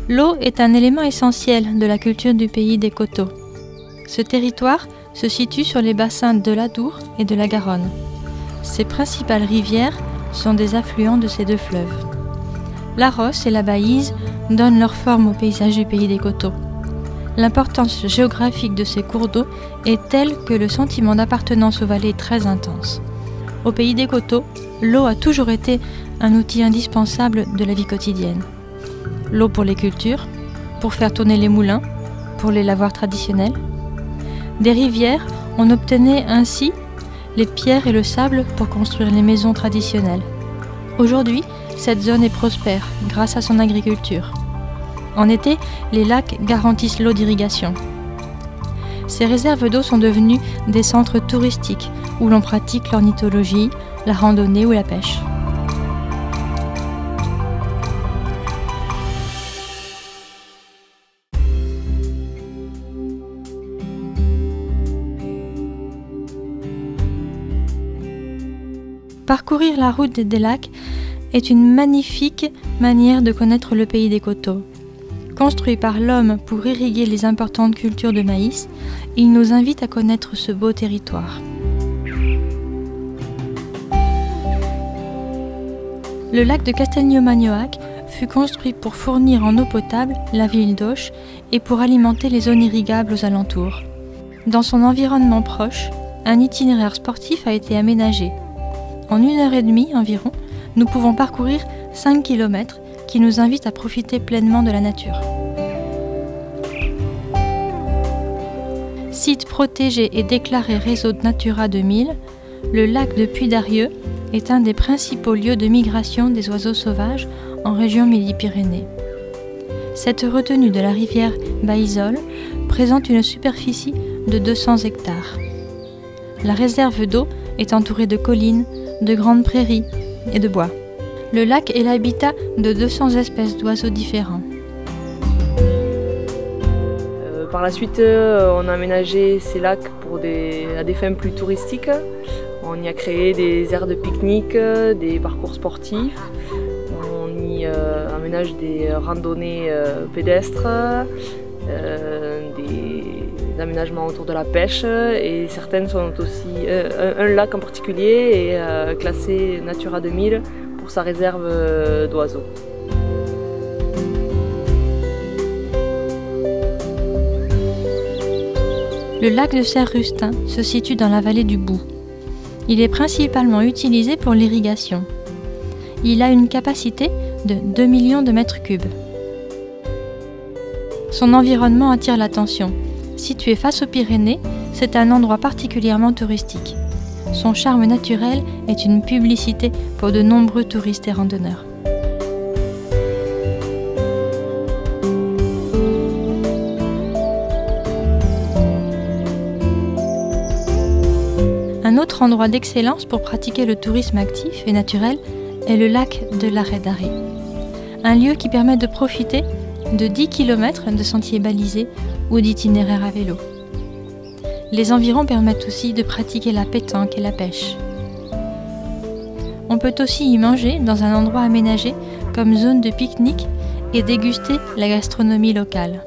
L'eau est un élément essentiel de la culture du pays des coteaux. Ce territoire se situe sur les bassins de l'Adour et de la Garonne. Ses principales rivières sont des affluents de ces deux fleuves. La Rosse et la Baïse donnent leur forme au paysage du pays des coteaux. L'importance géographique de ces cours d'eau est telle que le sentiment d'appartenance aux vallées est très intense. Au pays des coteaux, l'eau a toujours été un outil indispensable de la vie quotidienne. L'eau pour les cultures, pour faire tourner les moulins, pour les lavoirs traditionnels. Des rivières, on obtenait ainsi les pierres et le sable pour construire les maisons traditionnelles. Aujourd'hui, cette zone est prospère grâce à son agriculture. En été, les lacs garantissent l'eau d'irrigation. Ces réserves d'eau sont devenues des centres touristiques où l'on pratique l'ornithologie, la randonnée ou la pêche. Parcourir la route des lacs est une magnifique manière de connaître le pays des coteaux. Construit par l'homme pour irriguer les importantes cultures de maïs, il nous invite à connaître ce beau territoire. Le lac de Castelnau-Magnoac fut construit pour fournir en eau potable la ville d'Auch et pour alimenter les zones irrigables aux alentours. Dans son environnement proche, un itinéraire sportif a été aménagé. En 1h30 environ, nous pouvons parcourir 5 km qui nous invitent à profiter pleinement de la nature. Site protégé et déclaré réseau Natura 2000, le lac de Puy-d'Arieux est un des principaux lieux de migration des oiseaux sauvages en région Midi-Pyrénées. Cette retenue de la rivière Baïsole présente une superficie de 200 hectares. La réserve d'eau est entourée de collines, de grandes prairies et de bois. Le lac est l'habitat de 200 espèces d'oiseaux différents. Par la suite, on a aménagé ces lacs à des fins plus touristiques. On y a créé des aires de pique-nique, des parcours sportifs. On y aménage des randonnées pédestres, des aménagements autour de la pêche et certaines sont aussi... un lac en particulier est classé Natura 2000 pour sa réserve d'oiseaux. Le lac de Serre-Rustin se situe dans la vallée du Boux. Il est principalement utilisé pour l'irrigation. Il a une capacité de 2 millions de mètres cubes. Son environnement attire l'attention. Situé face aux Pyrénées, c'est un endroit particulièrement touristique. Son charme naturel est une publicité pour de nombreux touristes et randonneurs. Un autre endroit d'excellence pour pratiquer le tourisme actif et naturel est le lac de l'Arrêt d'Arrêt. Un lieu qui permet de profiter de 10 km de sentiers balisés ou d'itinéraires à vélo. Les environs permettent aussi de pratiquer la pétanque et la pêche. On peut aussi y manger dans un endroit aménagé comme zone de pique-nique et déguster la gastronomie locale.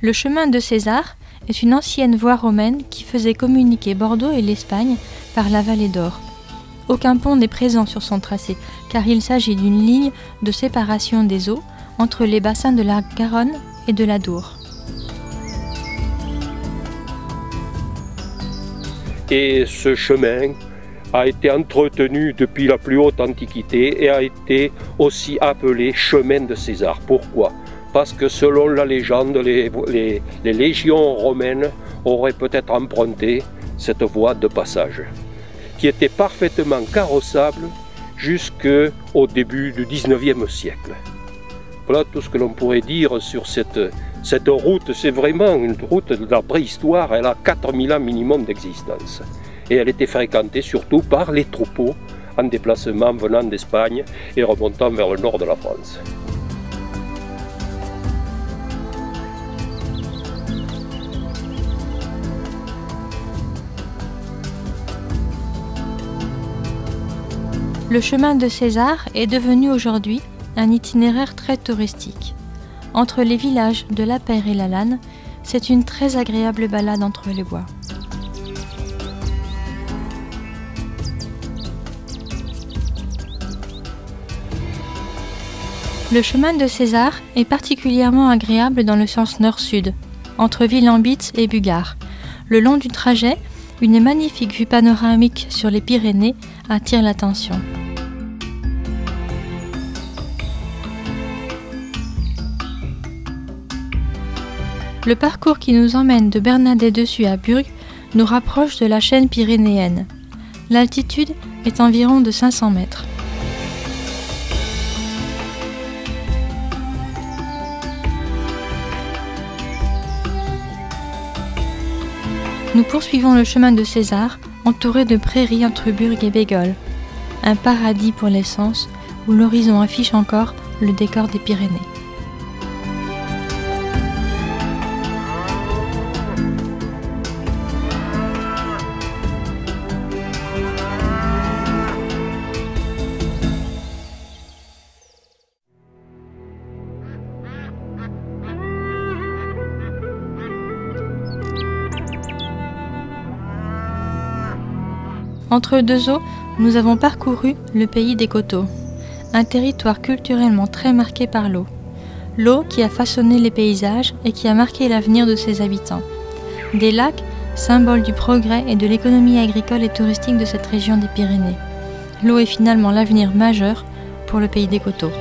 Le chemin de César est une ancienne voie romaine qui faisait communiquer Bordeaux et l'Espagne par la vallée d'Or. Aucun pont n'est présent sur son tracé, car il s'agit d'une ligne de séparation des eaux entre les bassins de la Garonne et de l'Adour. Et ce chemin a été entretenu depuis la plus haute antiquité et a été aussi appelé chemin de César. Pourquoi ? Parce que selon la légende, les légions romaines auraient peut-être emprunté cette voie de passage, qui était parfaitement carrossable jusqu'au début du XIXe siècle. Voilà tout ce que l'on pourrait dire sur cette route. C'est vraiment une route de la préhistoire, elle a 4000 ans minimum d'existence. Et elle était fréquentée surtout par les troupeaux en déplacement venant d'Espagne et remontant vers le nord de la France. Le chemin de César est devenu aujourd'hui un itinéraire très touristique. Entre les villages de La Peyre et La Lanne, c'est une très agréable balade entre les bois. Le chemin de César est particulièrement agréable dans le sens nord-sud, entre Villambitz et Bugard. Le long du trajet, une magnifique vue panoramique sur les Pyrénées attire l'attention. Le parcours qui nous emmène de Bernadets-Dessus à Burg nous rapproche de la chaîne pyrénéenne. L'altitude est environ de 500 mètres. Nous poursuivons le chemin de César, entouré de prairies entre Burg et Bégols. Un paradis pour les sens, où l'horizon affiche encore le décor des Pyrénées. Entre deux eaux, nous avons parcouru le pays des coteaux, un territoire culturellement très marqué par l'eau. L'eau qui a façonné les paysages et qui a marqué l'avenir de ses habitants. Des lacs, symboles du progrès et de l'économie agricole et touristique de cette région des Pyrénées. L'eau est finalement l'avenir majeur pour le pays des coteaux.